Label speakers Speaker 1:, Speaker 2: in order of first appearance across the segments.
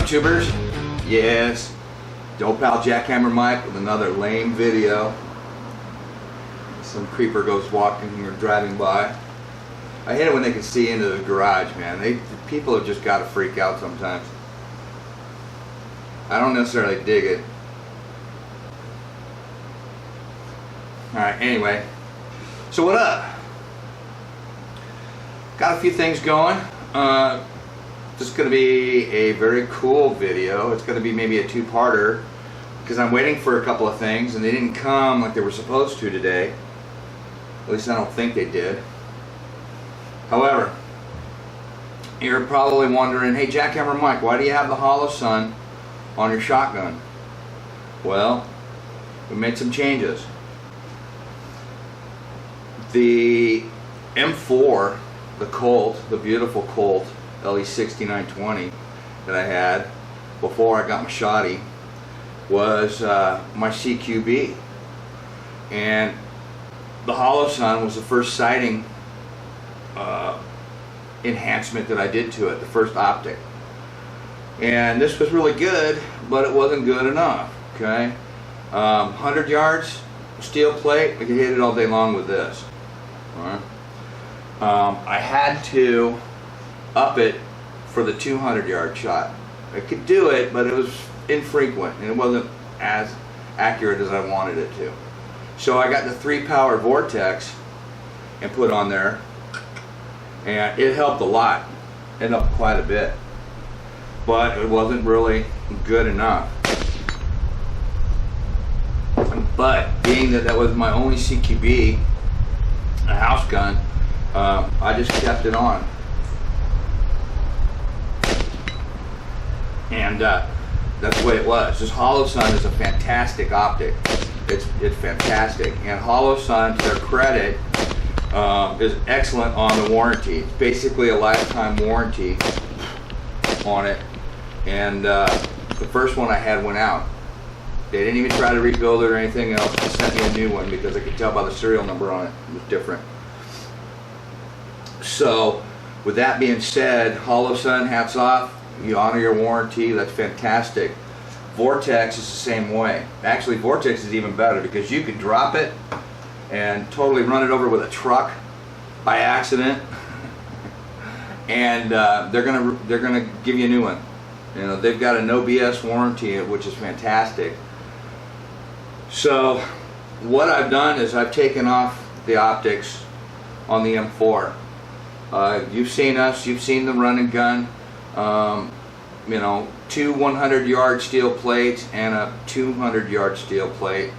Speaker 1: YouTubers? Yes, Dope Pal Jackhammer Mike with another lame video. Some creeper goes walking or driving by. I hate it when they can see into the garage, man. People have just got to freak out sometimes. I don't necessarily dig it. Alright, anyway. So what up? Got a few things going. This is going to be a very cool video. It's going to be maybe a two-parter because I'm waiting for a couple of things and they didn't come like they were supposed to today. At least I don't think they did. However, you're probably wondering, hey Jackhammer Mike, why do you have the Holosun on your shotgun? Well, we made some changes. The M4, the Colt, the beautiful Colt LE6920 that I had before I got my shotty, was my CQB, and the Holosun was the first sighting enhancement that I did to it, the first optic. And this was really good, but it wasn't good enough. Okay, 100 yards steel plate, I could hit it all day long with this. All right. I had to up it for the 200-yard shot. I could do it, but it was infrequent and it wasn't as accurate as I wanted it to. So I got the 3-power Vortex and put on there, and it helped a lot. It helped quite a bit, but it wasn't really good enough. But being that that was my only CQB, a house gun, I just kept it on. And that's the way it was. This Holosun is a fantastic optic. It's fantastic. And Holosun, to their credit, is excellent on the warranty. It's basically a lifetime warranty on it. And the first one I had went out. They didn't even try to rebuild it or anything else. They sent me a new one because I could tell by the serial number on it. It was different. So, with that being said, Holosun, hats off. You honor your warranty. That's fantastic. Vortex is the same way. Actually, Vortex is even better because you could drop it and totally run it over with a truck by accident, and they're gonna give you a new one. You know, they've got a no BS warranty, which is fantastic. So what I've done is I've taken off the optics on the M4. You've seen us, you've seen the run and gun. You know, 2 100-yard steel plates and a 200-yard steel plate.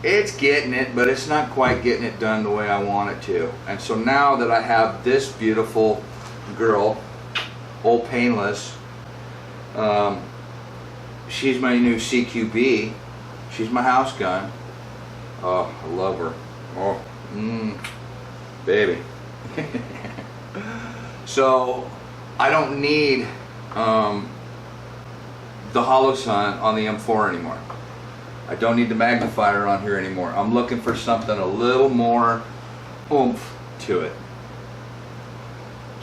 Speaker 1: It's getting it, but it's not quite getting it done the way I want it to. And so now that I have this beautiful girl, Old Painless, she's my new CQB. She's my house gun. Oh, I love her. Oh, baby. So I don't need the Holosun on the M4 anymore. I don't need the magnifier on here anymore. I'm looking for something a little more oomph to it.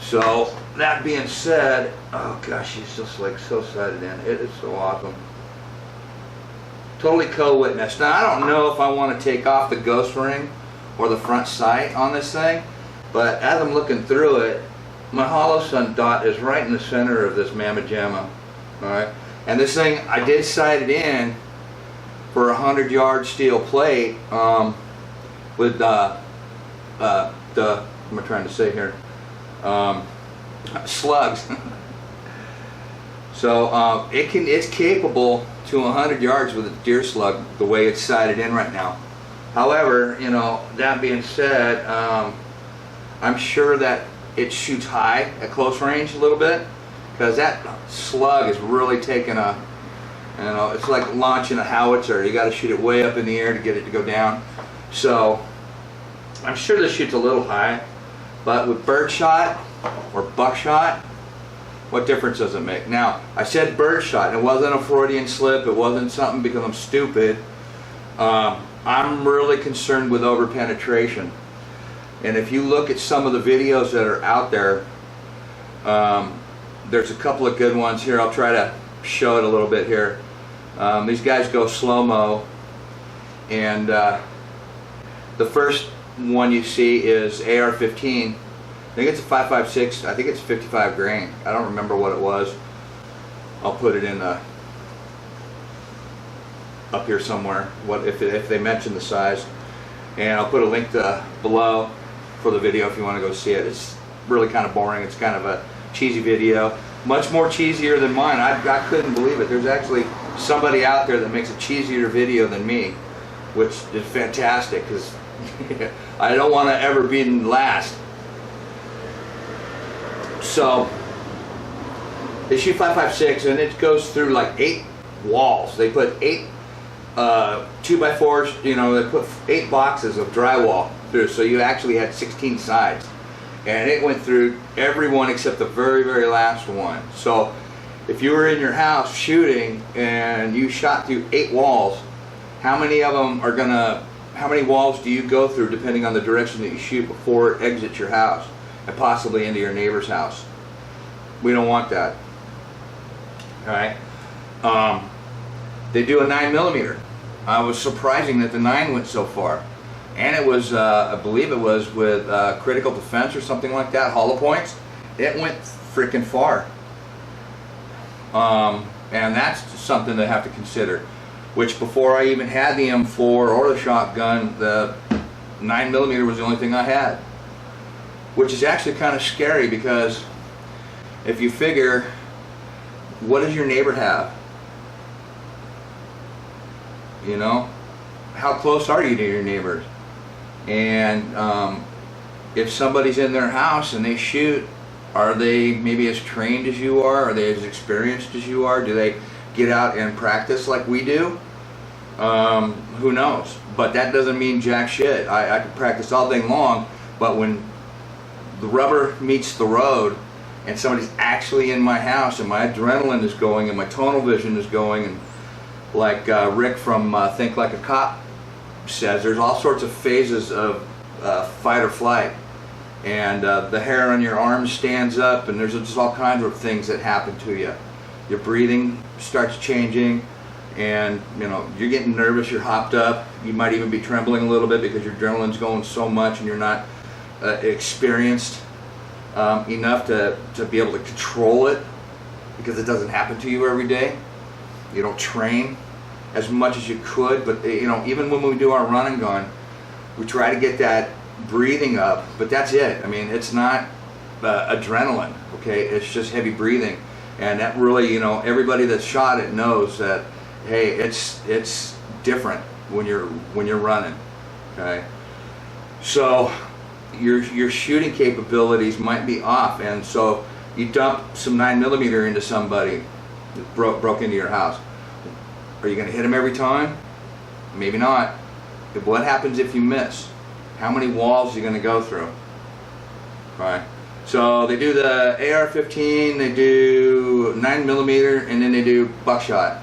Speaker 1: So that being said, oh gosh, she's just like so sighted in. It is so awesome. Totally co-witness. Now I don't know if I want to take off the ghost ring or the front sight on this thing, but as I'm looking through it, my Holosun dot is right in the center of this mamma jamma. Alright? And this thing, I did sight it in for a 100-yard steel plate with what am I trying to say here? Slugs. So it's capable to 100 yards with a deer slug the way it's sighted in right now. However, you know, that being said, I'm sure that it shoots high at close range a little bit, because that slug is really taking a, you know, it's like launching a howitzer. You got to shoot it way up in the air to get it to go down. So I'm sure this shoots a little high, but with birdshot or buckshot, what difference does it make? Now, I said birdshot. It wasn't a Freudian slip. It wasn't something because I'm stupid. I'm really concerned with over-penetration. And if you look at some of the videos that are out there, there's a couple of good ones here. I'll try to show it a little bit here. These guys go slow-mo, and the first one you see is AR-15. I think it's a 5.56. I think it's 55 grain. I don't remember what it was. I'll put it in up here somewhere. What if they mention the size? And I'll put a link below for the video if you want to go see it. It's really kind of boring. It's kind of a cheesy video. Much more cheesier than mine. I couldn't believe it. There's actually somebody out there that makes a cheesier video than me, which is fantastic because I don't want to ever be last. So they shoot 5.56 and it goes through like 8 walls. They put 8 2x4s, you know, they put 8 boxes of drywall through, so you actually had 16 sides. And it went through every one except the very, very last one. So if you were in your house shooting and you shot through 8 walls, how many of them are gonna, how many walls do you go through depending on the direction that you shoot before it exits your house and possibly into your neighbor's house? We don't want that. Alright? They do a 9mm. I was surprising that the 9 went so far. And it was, I believe it was with Critical Defense or something like that, hollow points. It went freaking far. And that's something to have to consider. Which before I even had the M4 or the shotgun, the 9mm was the only thing I had. Which is actually kind of scary because if you figure, what does your neighbor have? You know? How close are you to your neighbors? And if somebody's in their house and they shoot, are they maybe as trained as you are? Are they as experienced as you are? Do they get out and practice like we do? Who knows? But that doesn't mean jack shit. I could practice all day long, but when the rubber meets the road and somebody's actually in my house and my adrenaline is going and my tunnel vision is going, and like Rick from Think Like a Cop says, there's all sorts of phases of fight or flight, and the hair on your arms stands up, and there's just all kinds of things that happen to you. Your breathing starts changing, and you know, you're getting nervous, you're hopped up, you might even be trembling a little bit because your adrenaline's going so much and you're not experienced enough to be able to control it, because it doesn't happen to you every day. You don't train as much as you could, but you know, even when we do our run and gun, we try to get that breathing up, but that's it. I mean, it's not adrenaline, okay? It's just heavy breathing, and that really, you know, everybody that's shot it knows that, hey, it's different when you're running, okay? So your shooting capabilities might be off, and so you dump some 9mm into somebody that broke into your house. Are you going to hit them every time? Maybe not. What happens if you miss? How many walls are you going to go through? Right. So they do the AR-15, they do 9mm, and then they do buckshot.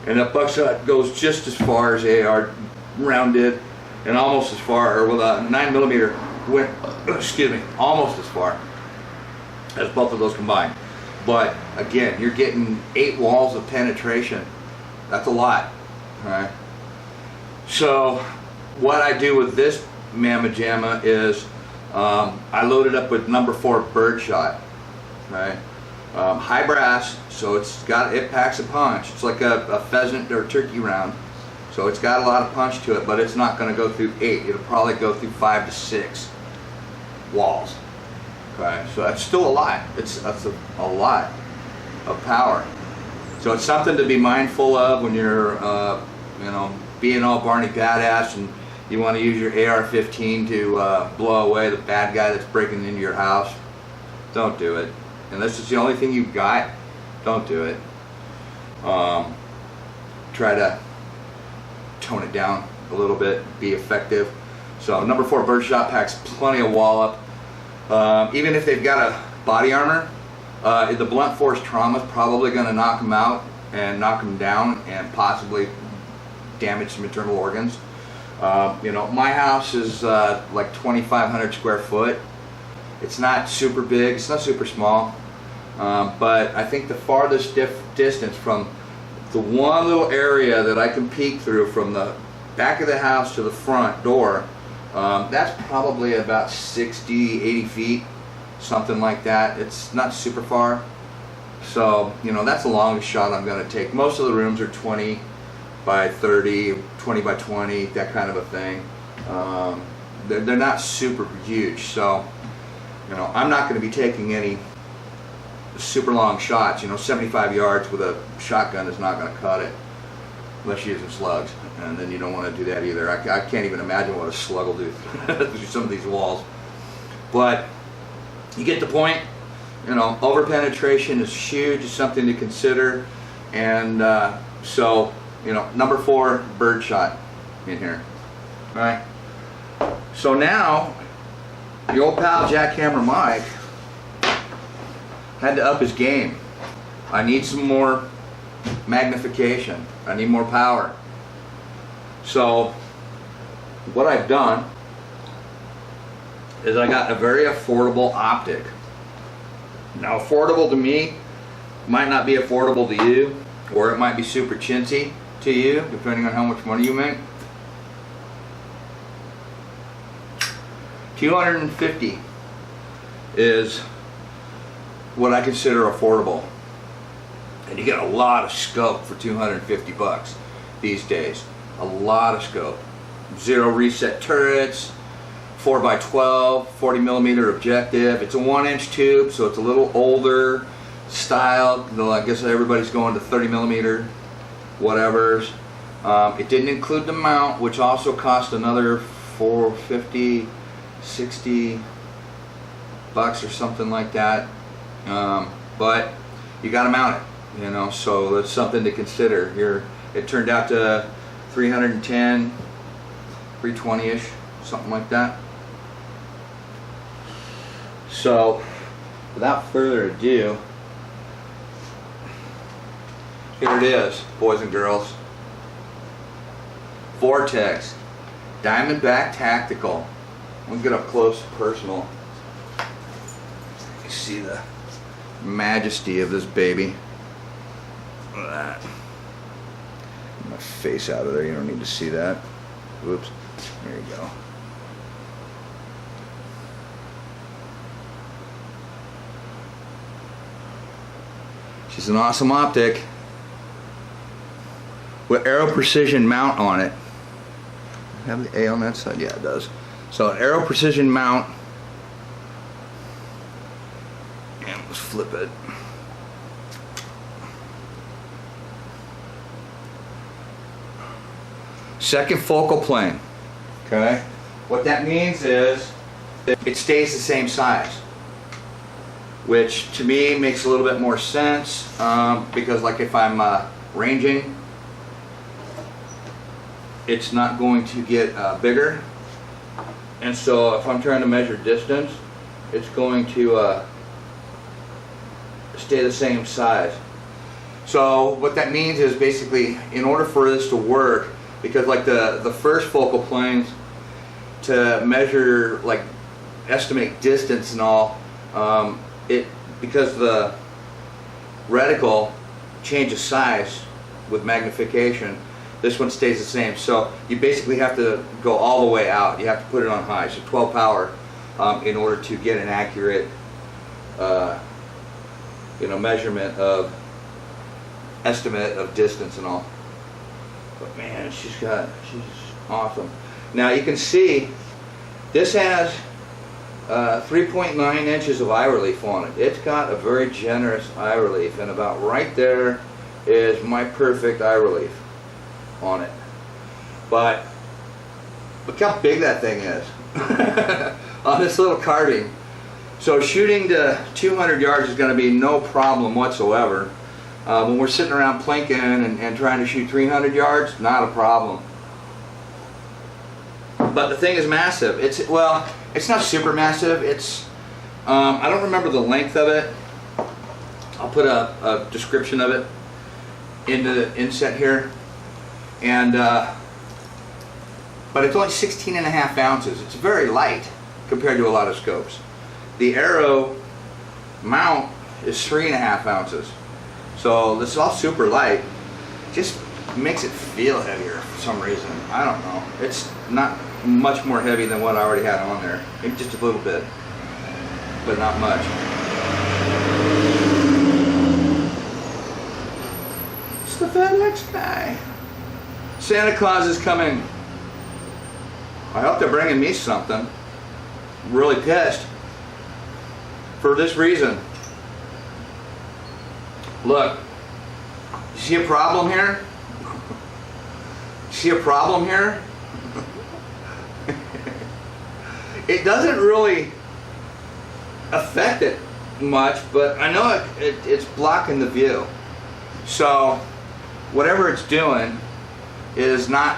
Speaker 1: And that buckshot goes just as far as AR rounded, and almost as far, or with a 9mm went, excuse me, almost as far as both of those combined. But again, you're getting 8 walls of penetration. That's a lot. Alright. So what I do with this Mamma Jamma is I load it up with number 4 birdshot. Right? High brass, so it packs a punch. It's like a pheasant or turkey round. So it's got a lot of punch to it, but it's not going to go through 8. It'll probably go through 5 to 6 walls. Okay, so that's still a lot. That's a lot of power. So it's something to be mindful of when you're, you know, being all Barney badass and you want to use your AR-15 to blow away the bad guy that's breaking into your house. Don't do it. Unless it's the only thing you've got, don't do it. Try to tone it down a little bit, be effective. So number 4 birdshot packs plenty of wallop. Even if they've got a body armor, the blunt force trauma is probably going to knock them out and knock them down and possibly damage some internal organs. You know, my house is like 2,500 square foot. It's not super big, it's not super small. But I think the farthest distance from the one little area that I can peek through from the back of the house to the front door, that's probably about 60, 80 feet, something like that. It's not super far. So, you know, that's the longest shot I'm going to take. Most of the rooms are 20 by 30, 20 by 20, that kind of a thing. They're not super huge, so, you know, I'm not going to be taking any super long shots. You know, 75 yards with a shotgun is not going to cut it unless you're using slugs, and then you don't want to do that either. I can't even imagine what a slug will do through some of these walls. But you get the point. You know, over penetration is huge. It's something to consider. And so, you know, number 4 bird shot in here. All right. So now the old pal Jackhammer Mike had to up his game. I need some more magnification. I need more power. So what I've done is I got a very affordable optic. Now, affordable to me might not be affordable to you, or it might be super chintzy to you, depending on how much money you make. $250 is what I consider affordable, and you get a lot of scope for 250 bucks these days. A lot of scope. Zero reset turrets, 4x12, 40 millimeter objective. It's a 1-inch tube, so it's a little older style. Though I guess everybody's going to 30 millimeter whatevers. It didn't include the mount, which also cost another $450, 60 bucks or something like that. But you got to mount it, you know, so that's something to consider here. It turned out to 310, 320-ish, something like that. So, without further ado, here it is, boys and girls. Vortex Diamondback Tactical. Let me get up close, personal. You see the majesty of this baby. Look at that. Get my face out of there. You don't need to see that. Whoops. There you go. She's an awesome optic with Aero Precision mount on it. Have the A on that side? Yeah, it does. So Aero Precision mount. And let's flip it. Second focal plane. Okay. What that means is it stays the same size, which to me makes a little bit more sense because, like, if I'm ranging, it's not going to get bigger, and so if I'm trying to measure distance, it's going to stay the same size. So what that means is basically, in order for this to work, because like the first focal planes to measure, like, estimate distance and all, because the reticle changes size with magnification, this one stays the same. So you basically have to go all the way out. You have to put it on high, so 12 power, in order to get an accurate, measurement of estimate of distance and all. But man, she's awesome. Now you can see this has 3.9 inches of eye relief on it. It's got a very generous eye relief, and about right there is my perfect eye relief on it. But look how big that thing is on this little carbine. So shooting to 200 yards is going to be no problem whatsoever. When we're sitting around plinking and trying to shoot 300 yards, not a problem. But the thing is massive. It's not super massive. It's I don't remember the length of it. I'll put a description of it in the inset here. And but it's only 16.5 ounces. It's very light compared to a lot of scopes. The Aero mount is 3.5 ounces. So this is all super light. Just makes it feel heavier for some reason. I don't know. It's not much more heavy than what I already had on there. Maybe just a little bit, but not much. It's the FedEx guy. Santa Claus is coming. I hope they're bringing me something. I'm really pissed for this reason. Look, you see a problem here? See a problem here? It doesn't really affect it much, but I know it's blocking the view. So whatever it's doing is not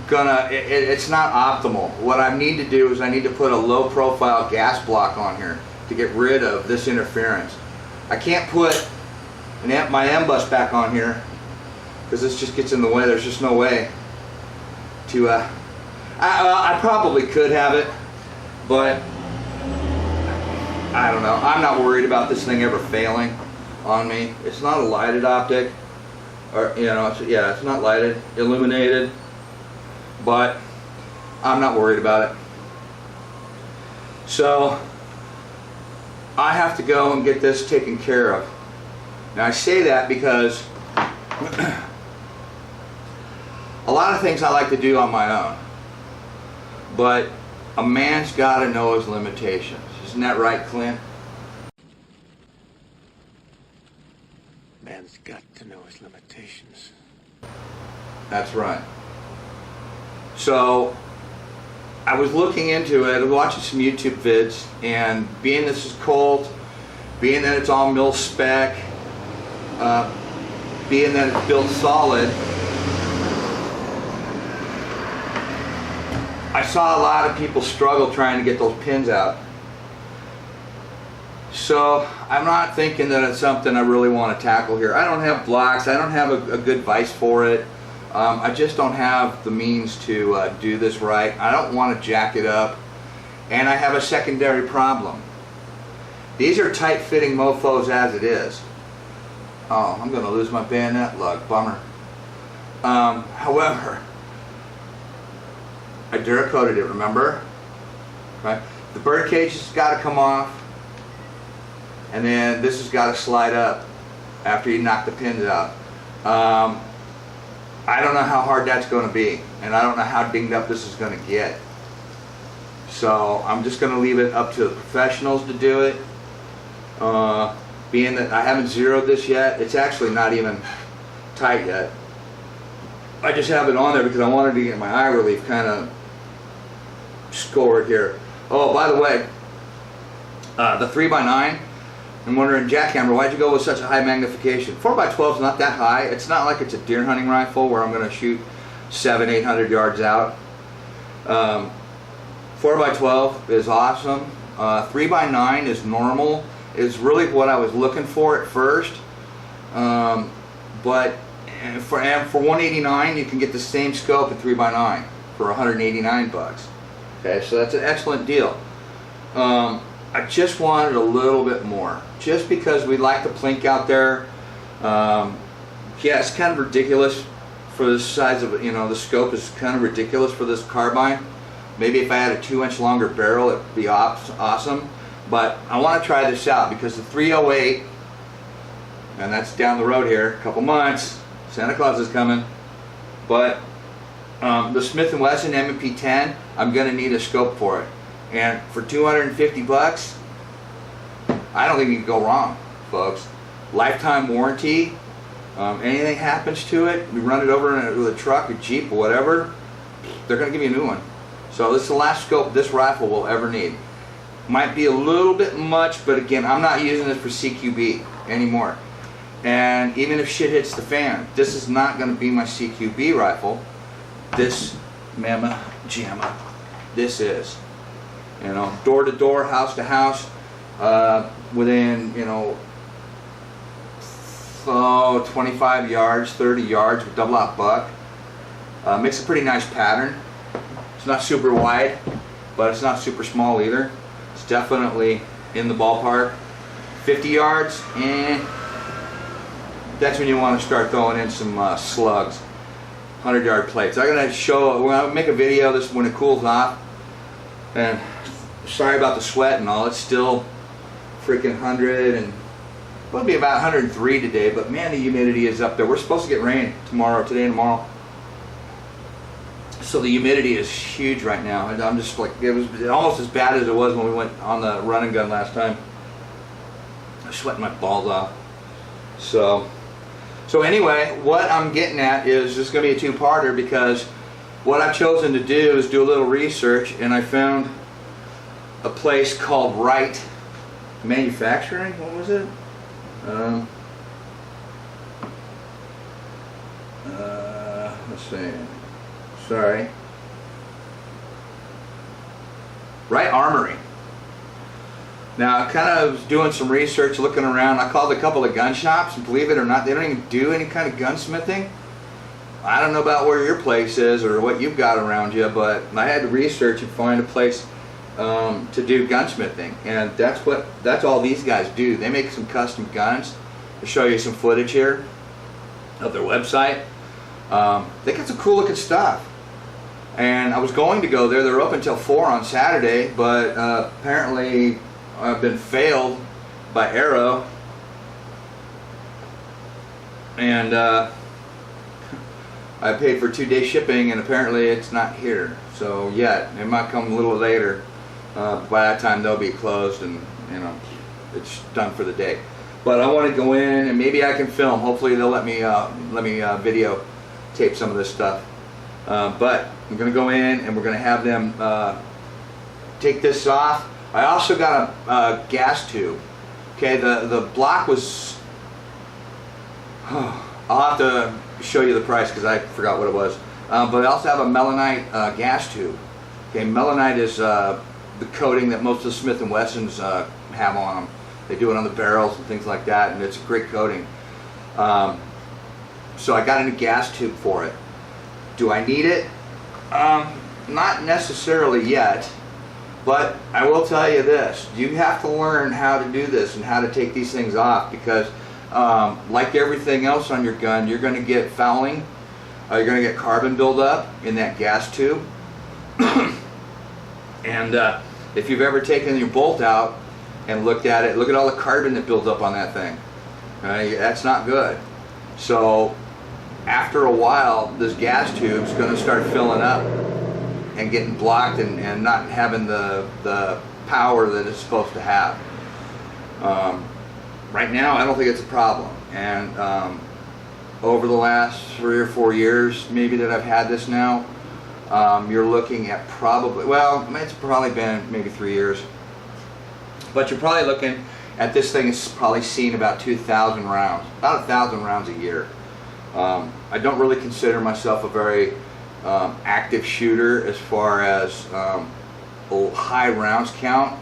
Speaker 1: gonna, it's not optimal. What I need to do is I need to put a low profile gas block on here to get rid of this interference. I can't put my M bus back on here because this just gets in the way. There's just no way to I probably could have it, but I don't know. I'm not worried about this thing ever failing on me. It's not a lighted optic, or it's not lighted, illuminated, but I'm not worried about it. So I have to go and get this taken care of. Now I say that because a lot of things I like to do on my own, but a man's got to know his limitations. Isn't that right, Clint?
Speaker 2: Man's got to know his limitations.
Speaker 1: That's right. So I was looking into it, watching some YouTube vids, and being this is Colt, being that it's all mil spec, being that it's built solid, I saw a lot of people struggle trying to get those pins out. So I'm not thinking that it's something I really want to tackle here. I don't have blocks, I don't have a good vise for it. I just don't have the means to do this right. I don't want to jack it up. And I have a secondary problem. These are tight fitting mofos as it is. Oh, I'm going to lose my bayonet lug. Bummer. However, I Duracoated it, remember? Right? The bird cage has got to come off. And then this has got to slide up after you knock the pins out. I don't know how hard that's going to be, and I don't know how dinged up this is going to get. So I'm just going to leave it up to the professionals to do it. Being that I haven't zeroed this yet, it's actually not even tight yet. I just have it on there because I wanted to get my eye relief kind of scored here. Oh, by the way, the 3x9, I'm wondering, jackhammer, why'd you go with such a high magnification? 4x12 is not that high. It's not like it's a deer hunting rifle where I'm going to shoot 700-800 yards out. 4x12 is awesome. 3x9 is normal. Is really what I was looking for at first. But for $189, you can get the same scope at 3x9 for 189 bucks. Okay, so that's an excellent deal. I just wanted a little bit more, just because we like the plink out there. Yeah, it's kind of ridiculous for the size of it. The scope is kind of ridiculous for this carbine. Maybe if I had a 2-inch longer barrel, it'd be awesome. But I want to try this out because the 308, and that's down the road here, a couple months. Santa Claus is coming, but the Smith & Wesson M&P 10, I'm going to need a scope for it. And for 250 bucks, I don't think you can go wrong, folks. Lifetime warranty. Anything happens to it, we run it over with a truck, a Jeep, or whatever, they're going to give you a new one. So this is the last scope this rifle will ever need. Might be a little bit much, but again, I'm not using this for CQB anymore. And even if shit hits the fan, this is not going to be my CQB rifle. This Mama Jamma, this is. Door to door, house to house, within, 25 yards, 30 yards with double out buck. Makes a pretty nice pattern. It's not super wide, but it's not super small either. It's definitely in the ballpark 50 yards, that's when you want to start throwing in some slugs. 100-yard plates. I'm gonna show, when I make a video this when it cools off, and sorry about the sweat and all, it's still freaking 100 and it'll be about 103 today, but man, the humidity is up there. We're supposed to get rain today and tomorrow. So the humidity is huge right now. And I'm just like, it was almost as bad as it was when we went on the run and gun last time. I'm sweating my balls off. So anyway, what I'm getting at is this is going to be a two-parter, because what I've chosen to do is do a little research, and I found a place called Wright Manufacturing. What was it? Let's see. Sorry. Wright Armory. Now, I kind of was doing some research, looking around. I called a couple of gun shops, and believe it or not, they don't even do any kind of gunsmithing. I don't know about where your place is or what you've got around you, but I had to research and find a place to do gunsmithing, and that's all these guys do. They make some custom guns. I'll show you some footage here of their website. They got some cool looking stuff. And I was going to go there. They're open until 4 on Saturday, but apparently I've been failed by Arrow, and I paid for 2-day shipping, and apparently it's not here. So yet, it might come a little later. By that time they'll be closed, and you know, it's done for the day. But I want to go in, and maybe I can film. Hopefully they'll let me video tape some of this stuff. But I'm going to go in, and we're going to have them take this off. I also got a gas tube. Okay, the block was, I'll have to show you the price because I forgot what it was. But I also have a melanite gas tube. Okay, melanite is the coating that most of the Smith & Wessons have on them. They do it on the barrels and things like that, and it's a great coating. So I got a new gas tube for it. Do I need it? Not necessarily yet, but I will tell you this. You have to learn how to do this and how to take these things off, because like everything else on your gun, you're going to get fouling. You're going to get carbon buildup in that gas tube. And if you've ever taken your bolt out and looked at it, look at all the carbon that builds up on that thing. That's not good. So after a while, this gas tube's going to start filling up and getting blocked and not having the power that it's supposed to have. Right now, I don't think it's a problem. And over the last 3 or 4 years, maybe that I've had this now, you're looking at probably, well, it's probably been maybe 3 years. But you're probably looking at this thing is probably seen about 2,000 rounds, about 1,000 rounds a year. I don't really consider myself a very active shooter as far as a high rounds count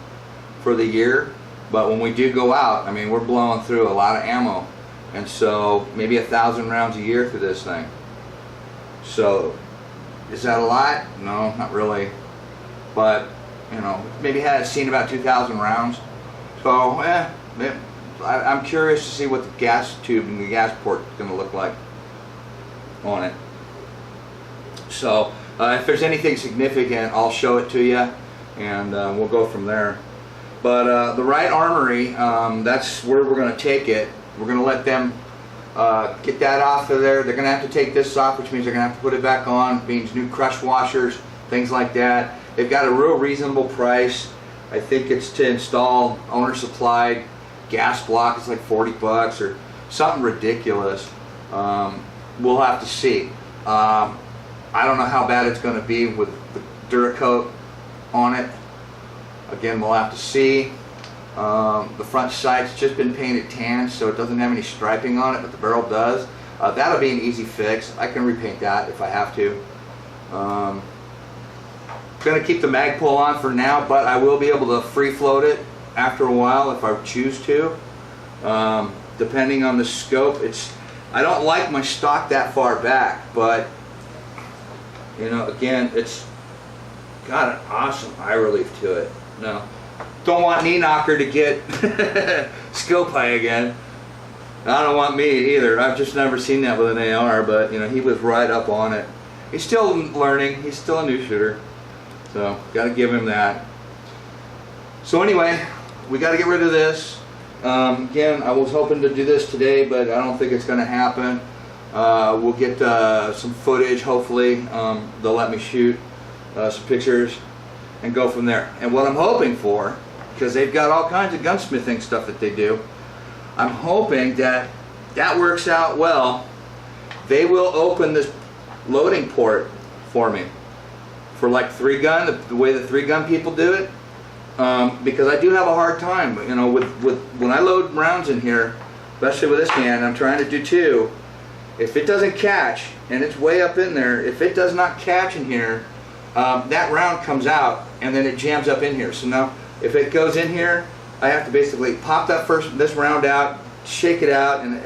Speaker 1: for the year, but when we do go out, I mean, we're blowing through a lot of ammo, and so maybe 1,000 rounds a year through this thing. So is that a lot? No, not really, but you know, maybe had seen about 2,000 rounds. So I'm curious to see what the gas tube and the gas port is going to look like on it. So if there's anything significant, I'll show it to you, and we'll go from there. But the Wright Armory, that's where we're going to take it. We're going to let them get that off of there. They're going to have to take this off, which means they're going to have to put it back on. Means new crush washers, things like that. They've got a real reasonable price. I think it's to install owner supplied gas block. It's like 40 bucks or something ridiculous. We'll have to see. I don't know how bad it's going to be with the Duracoat on it. Again, we'll have to see. The front sight's just been painted tan, so it doesn't have any striping on it, but the barrel does. That'll be an easy fix. I can repaint that if I have to. Going to keep the Magpul on for now, but I will be able to free float it after a while if I choose to. Depending on the scope, I don't like my stock that far back, but you know, again, it's got an awesome eye relief to it. No, don't want knee knocker to get scope high again. I don't want me either. I've just never seen that with an AR, but you know, he was right up on it. He's still learning. He's still a new shooter. So, got to give him that. So anyway, we got to get rid of this. Again, I was hoping to do this today, but I don't think it's going to happen. We'll get some footage, hopefully. They'll let me shoot some pictures and go from there. And what I'm hoping for, because they've got all kinds of gunsmithing stuff that they do, I'm hoping that that works out well. They will open this loading port for me for like 3-gun, the way the 3-gun people do it, because I do have a hard time, you know, with when I load rounds in here, especially with this hand. I'm trying to do 2. If it doesn't catch and it's way up in there, if it does not catch in here, that round comes out and then it jams up in here. So now if it goes in here, I have to basically pop this round out, shake it out, and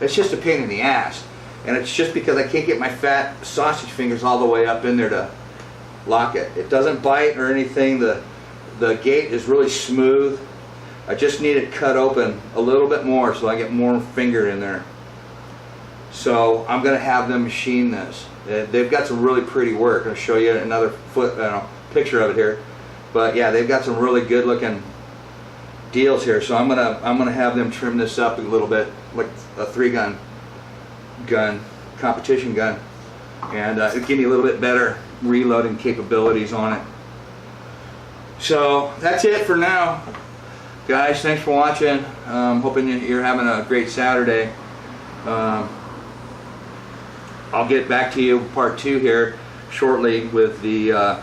Speaker 1: it's just a pain in the ass. And it's just because I can't get my fat sausage fingers all the way up in there to lock it. It doesn't bite or anything. The gate is really smooth. I just need it cut open a little bit more so I get more finger in there. So I'm going to have them machine this. They've got some really pretty work. I'll show you another picture of it here. But yeah, they've got some really good looking deals here. So I'm gonna have them trim this up a little bit, like a 3-gun competition gun, and give me a little bit better reloading capabilities on it. So that's it for now, guys. Thanks for watching. Hoping you're having a great Saturday. I'll get back to you part 2 here shortly with the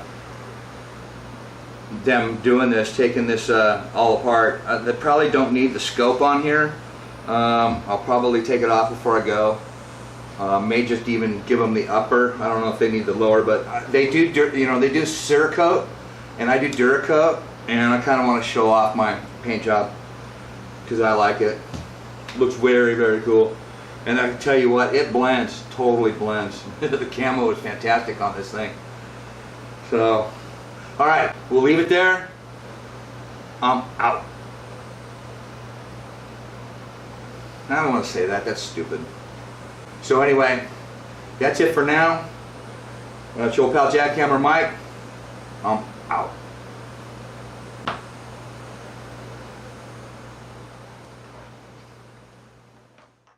Speaker 1: them doing this, taking this all apart. They probably don't need the scope on here. I'll probably take it off before I go. May just even give them the upper. I don't know if they need the lower, but they do, you know, they do Cerakote, and I do Duracoat, and I kind of want to show off my paint job because I like it. Looks very, very cool. And I can tell you what, it blends, totally blends. The camo is fantastic on this thing. So, alright, we'll leave it there. I'm out. I don't want to say that, that's stupid. So anyway, that's it for now. It's your pal Jackhammer Mike. I'm out.